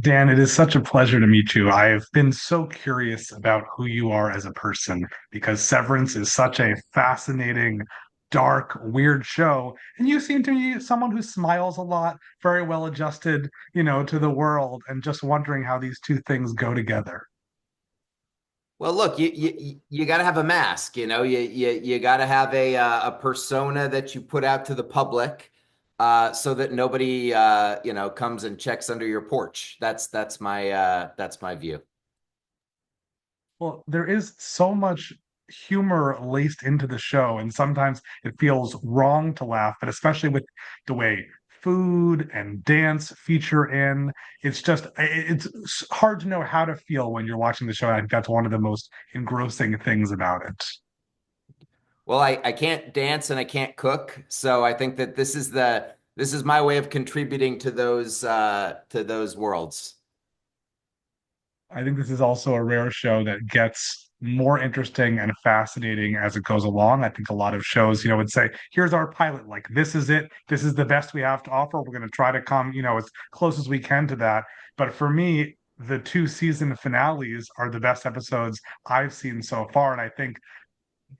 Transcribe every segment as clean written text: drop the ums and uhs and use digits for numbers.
Dan, it is such a pleasure to meet you. I've been so curious about who you are as a person because Severance is such a fascinating, dark, weird show. And you seem to be someone who smiles a lot, very well adjusted, to the world, and just wondering how these two things go together. Well, look, you got to have a mask, you got to have a persona that you put out to the public, so that nobody comes and checks under your porch. That's my view. Well, there is so much humor laced into the show, and sometimes it feels wrong to laugh, but especially with the way food and dance feature in, it's hard to know how to feel when you're watching the show. I think that's one of the most engrossing things about it. Well, I can't dance and I can't cook, so I think that this is my way of contributing to those worlds. I think this is also a rare show that gets more interesting and fascinating as it goes along. I think a lot of shows, would say, here's our pilot, like this is it, this is the best we have to offer. We're going to try to come, as close as we can to that. But for me, the two season finales are the best episodes I've seen so far. And I think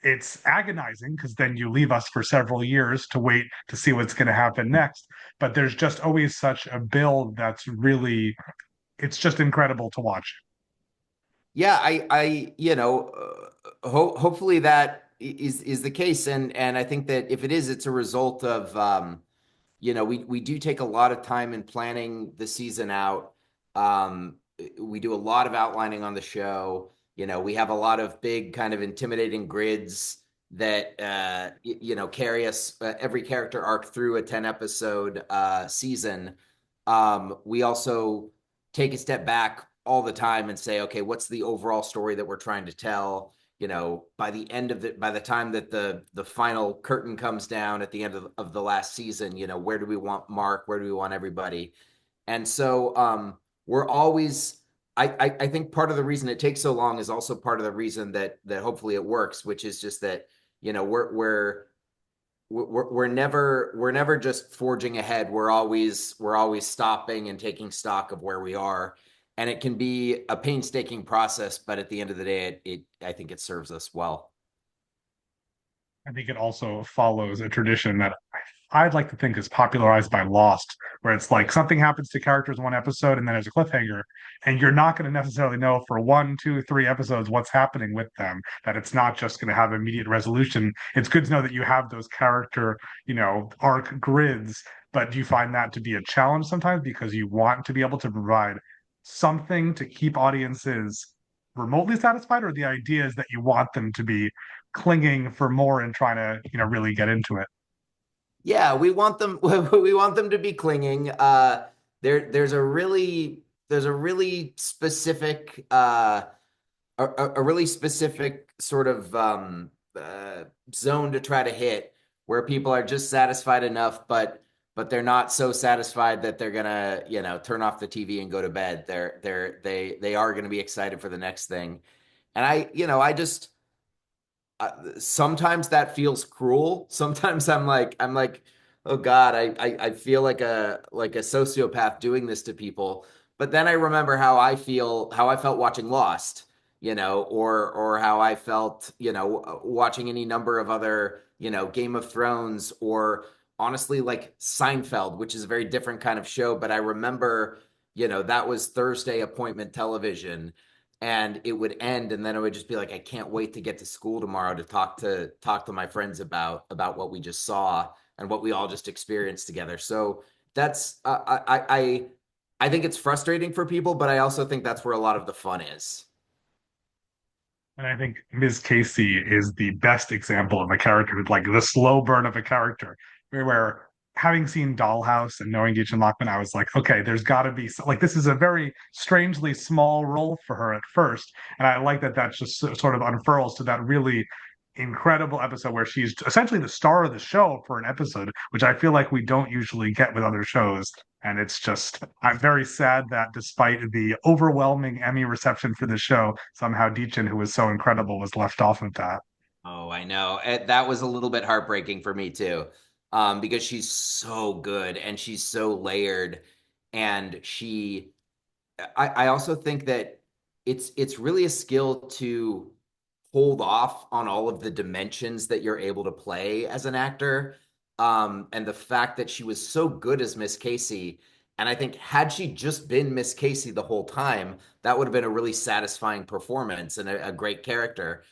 it's agonizing because then you leave us for several years to wait to see what's going to happen next. But there's just always such a build that's really, it's just incredible to watch. Yeah, hopefully that is the case, and I think that if it is, it's a result of we do take a lot of time in planning the season out. Um, we do a lot of outlining on the show. We have a lot of big kind of intimidating grids that carry us every character arc through a 10 episode season. We also take a step back all the time and say, okay, what's the overall story that we're trying to tell? By the time that the final curtain comes down at the end of the last season, where do we want Mark? Where do we want everybody? And so we're always I think part of the reason it takes so long is also part of the reason that hopefully it works, which is just that, we're never just forging ahead. We're always stopping and taking stock of where we are. And it can be a painstaking process, but at the end of the day, it I think it serves us well. I think it also follows a tradition that I'd like to think is popularized by Lost, where it's like something happens to characters in one episode and then there's a cliffhanger, and you're not going to necessarily know for one, two, three episodes what's happening with them, that it's not just going to have immediate resolution. It's good to know that you have those character, arc grids, but do you find that to be a challenge sometimes because you want to be able to provide something to keep audiences remotely satisfied, or the idea is that you want them to be clinging for more and trying to, really get into it? Yeah, we want them we want them to be clinging. There's a really specific a really specific sort of zone to try to hit where people are just satisfied enough, but they're not so satisfied that they're gonna, turn off the TV and go to bed. They are gonna be excited for the next thing. And I just sometimes that feels cruel. Sometimes I'm like, oh God, I feel like a sociopath doing this to people. But then I remember how I felt watching Lost, or how I felt, watching any number of other, Game of Thrones, or honestly like Seinfeld, which is a very different kind of show. But I remember, that was Thursday appointment television, and it would end, and then it would just be like, I can't wait to get to school tomorrow to talk to my friends about what we just saw and what we all just experienced together. So that's I think it's frustrating for people, but I also think that's where a lot of the fun is. And I think Ms. Casey is the best example of a character with like the slow burn of a character, where having seen Dollhouse and knowing Gretchen Lockman, I was like, okay, there's got to be like this is a very strangely small role for her at first, and I like that that's just sort of unfurls to that really incredible episode where she's essentially the star of the show for an episode, which I feel like we don't usually get with other shows. And it's just, I'm very sad that despite the overwhelming Emmy reception for the show, somehow Deechin, who was so incredible, was left off of that. Oh, I know. That was a little bit heartbreaking for me too, because she's so good and she's so layered, and I also think that it's really a skill to hold off on all of the dimensions that you're able to play as an actor. And the fact that she was so good as Miss Casey, and I think had she just been Miss Casey the whole time, that would have been a really satisfying performance and a great character.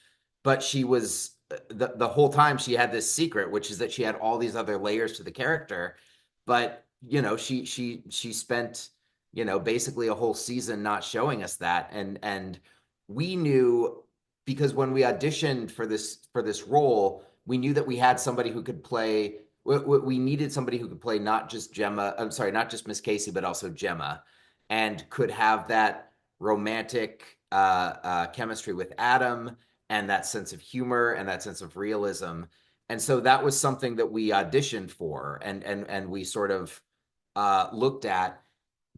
But she was the whole time she had this secret, which is that she had all these other layers to the character. But she spent basically a whole season not showing us that, and we knew because when we auditioned for this role, we knew that we had somebody who could play. We needed somebody who could play not just Gemma. I'm sorry, not just Miss Casey, but also Gemma, and could have that romantic chemistry with Adam and that sense of humor and that sense of realism. And so that was something that we auditioned for and we sort of looked at.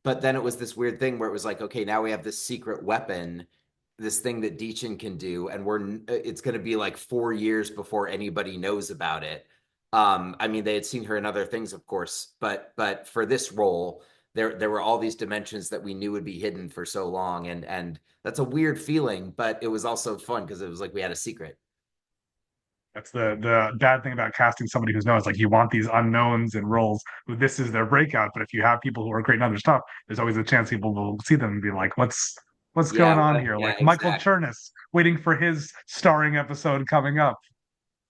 But then it was this weird thing where it was like, okay, now we have this secret weapon, this thing that Deechin can do, and it's going to be like 4 years before anybody knows about it. I mean, they had seen her in other things, of course, but for this role, there were all these dimensions that we knew would be hidden for so long, and that's a weird feeling, but it was also fun because it was like we had a secret. That's the bad thing about casting somebody who's known. It's like you want these unknowns in roles who this is their breakout. But if you have people who are great in other stuff, there's always a chance people will see them and be like, what's going Yeah, on well, here? yeah, Like Michael exactly. Chernus waiting for his starring episode coming up.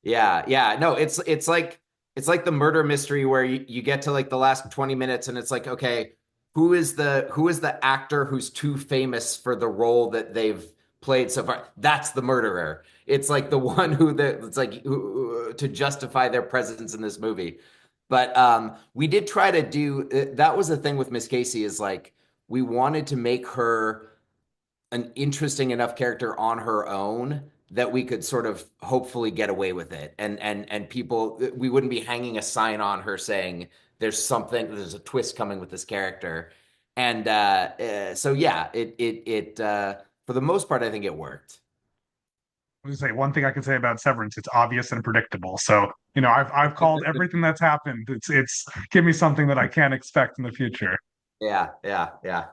Yeah, yeah. No, it's like the murder mystery where you get to like the last 20 minutes and it's like, okay, who is the actor who's too famous for the role that they've played so far? That's the murderer. It's like the one it's like to justify their presence in this movie. But we did try to do that was the thing with Miss Casey is like we wanted to make her an interesting enough character on her own that we could sort of hopefully get away with it and people we wouldn't be hanging a sign on her saying there's a twist coming with this character and so yeah it for the most part I think it worked. I was gonna say one thing I can say about Severance, it's obvious and predictable. So, I've called everything that's happened. It's give me something that I can't expect in the future. Yeah, yeah, yeah.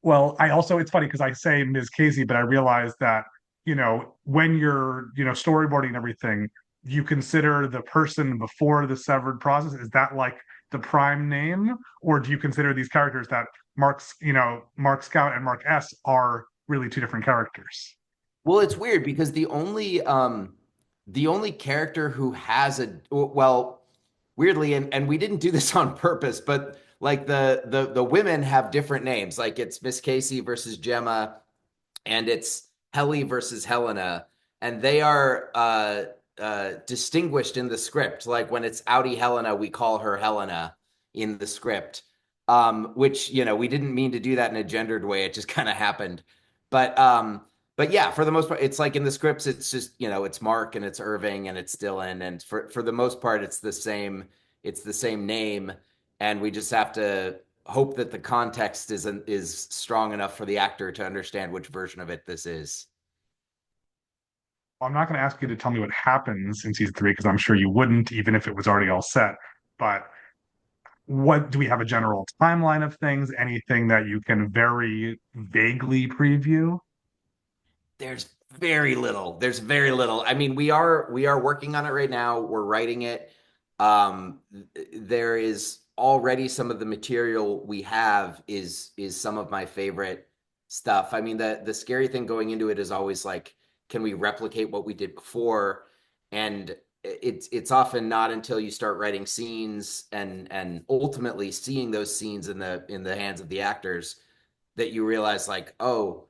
Well, I also it's funny because I say Ms. Casey, but I realize that, when you're, storyboarding and everything, you consider the person before the severed process. Is that like the prime name? Or do you consider these characters that Mark Scout and Mark S are really two different characters? Well, it's weird because the only character who has well, weirdly, and we didn't do this on purpose, but like the women have different names. Like it's Miss Casey versus Gemma, and it's Helly versus Helena, and they are distinguished in the script. Like when it's Outie Helena, we call her Helena in the script, which we didn't mean to do that in a gendered way. It just kind of happened, but but yeah, for the most part, it's like in the scripts, it's just it's Mark and it's Irving and it's Dylan, and for the most part, it's the same name, and we just have to hope that the context is strong enough for the actor to understand which version of it this is. Well, I'm not going to ask you to tell me what happens in season three because I'm sure you wouldn't, even if it was already all set. But what do we have a general timeline of things? Anything that you can very vaguely preview? There's very little. There's very little. I mean, we are working on it right now. We're writing it. There is already some of the material we have is some of my favorite stuff. I mean, the scary thing going into it is always like, can we replicate what we did before? And it's often not until you start writing scenes and ultimately seeing those scenes in the hands of the actors that you realize like, oh,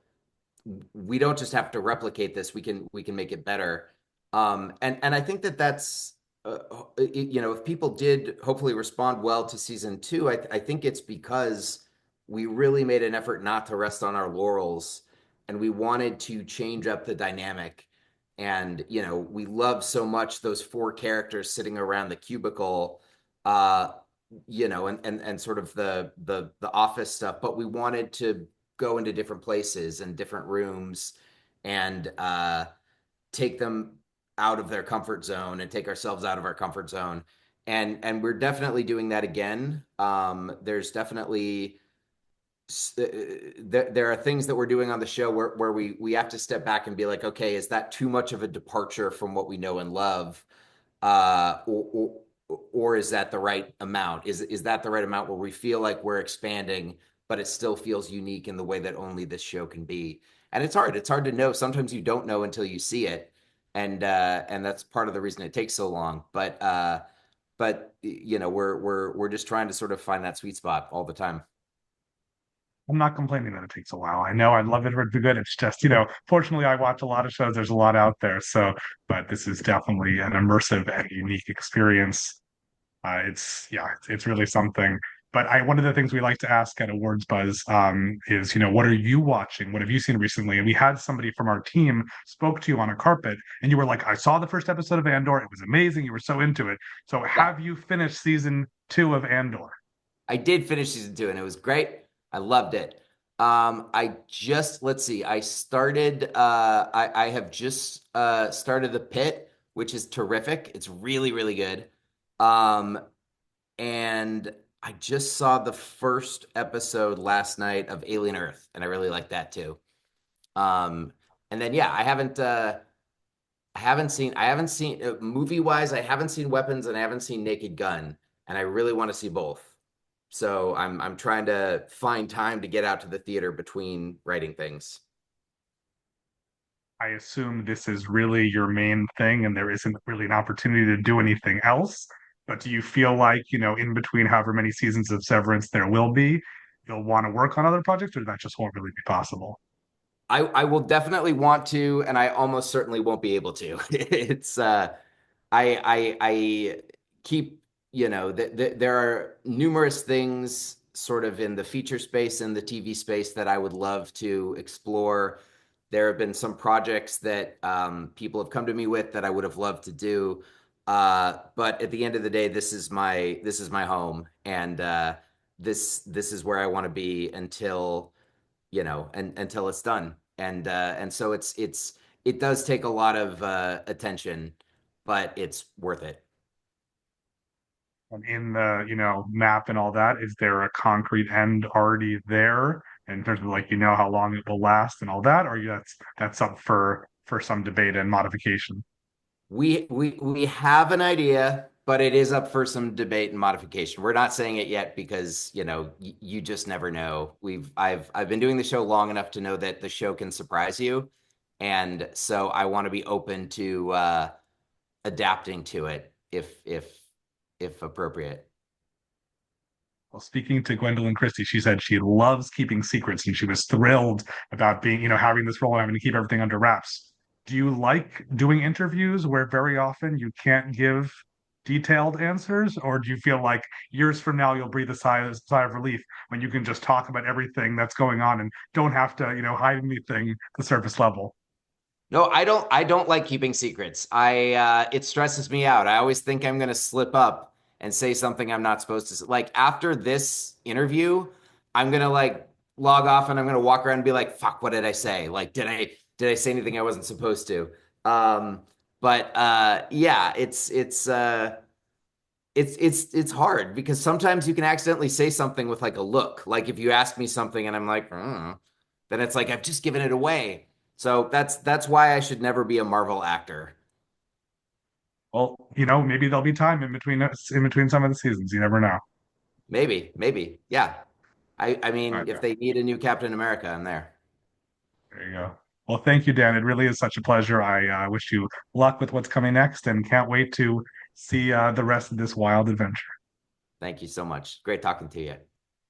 we don't just have to replicate this, we can make it better. And I think that that's if people did hopefully respond well to season two, I think it's because we really made an effort not to rest on our laurels, and we wanted to change up the dynamic. And we love so much those four characters sitting around the cubicle, uh and sort of the office stuff, but we wanted to go into different places and different rooms and take them out of their comfort zone and take ourselves out of our comfort zone. And we're definitely doing that again. There's definitely there are things that we're doing on the show where we have to step back and be like, okay, is that too much of a departure from what we know and love? Or is that the right amount? Is that the right amount where we feel like we're expanding, but it still feels unique in the way that only this show can be? And it's hard. It's hard to know. Sometimes you don't know until you see it, and that's part of the reason it takes so long. But you know, we're just trying to sort of find that sweet spot all the time. I'm not complaining that it takes a while. I know I'd love it for it to be good. It's just, fortunately I watch a lot of shows. There's a lot out there. So, but this is definitely an immersive and unique experience. It's really something. But one of the things we like to ask at Awards Buzz is, what are you watching? What have you seen recently? And we had somebody from our team spoke to you on a carpet, and you were like, "I saw the first episode of Andor. It was amazing. You were so into it." So, Yeah, have you finished season 2 of Andor? I did finish season 2 and it was great. I loved it. I just let's see. I have just started The Pit, which is terrific. It's really, really good. Um, and I just saw the first episode last night of Alien Earth, and I really like that too. Um, and then yeah, I haven't seen movie wise, I haven't seen Weapons and I haven't seen Naked Gun, and I really want to see both. So I'm trying to find time to get out to the theater between writing things. I assume this is really your main thing and there isn't really an opportunity to do anything else. But do you feel like, in between however many seasons of Severance there will be, you'll want to work on other projects, or that just won't really be possible? I will definitely want to, and I almost certainly won't be able to. It's I keep, there are numerous things sort of in the feature space and the TV space that I would love to explore. There have been some projects that people have come to me with that I would have loved to do. But at the end of the day, this is my home, and this is where I want to be until until it's done. And so it does take a lot of attention, but it's worth it. And in the, map and all that, is there a concrete end already there in terms of like, how long it will last and all that, or that's up for some debate and modification? We have an idea, but it is up for some debate and modification. We're not saying it yet because, you just never know. I've been doing the show long enough to know that the show can surprise you. And so I want to be open to adapting to it if appropriate. Well, speaking to Gwendolyn Christie, she said she loves keeping secrets and she was thrilled about being, having this role and having to keep everything under wraps. Do you like doing interviews where very often you can't give detailed answers, or do you feel like years from now you'll breathe a sigh of relief when you can just talk about everything that's going on and don't have to, hide anything the surface level? No, I don't like keeping secrets. It stresses me out. I always think I'm going to slip up and say something I'm not supposed to. Like after this interview, I'm going to like log off and I'm going to walk around and be like, "Fuck, what did I say? Like did I say anything I wasn't supposed to?" Um, but yeah, it's hard because sometimes you can accidentally say something with like a look. Like if you ask me something and I'm like, then it's like I've just given it away. So that's why I should never be a Marvel actor. Well, maybe there'll be time in between some of the seasons. You never know. Maybe. Yeah. I mean, if Okay. they need a new Captain America, I'm there. There you go. Well, thank you, Dan. It really is such a pleasure. I wish you luck with what's coming next and can't wait to see the rest of this wild adventure. Thank you so much. Great talking to you.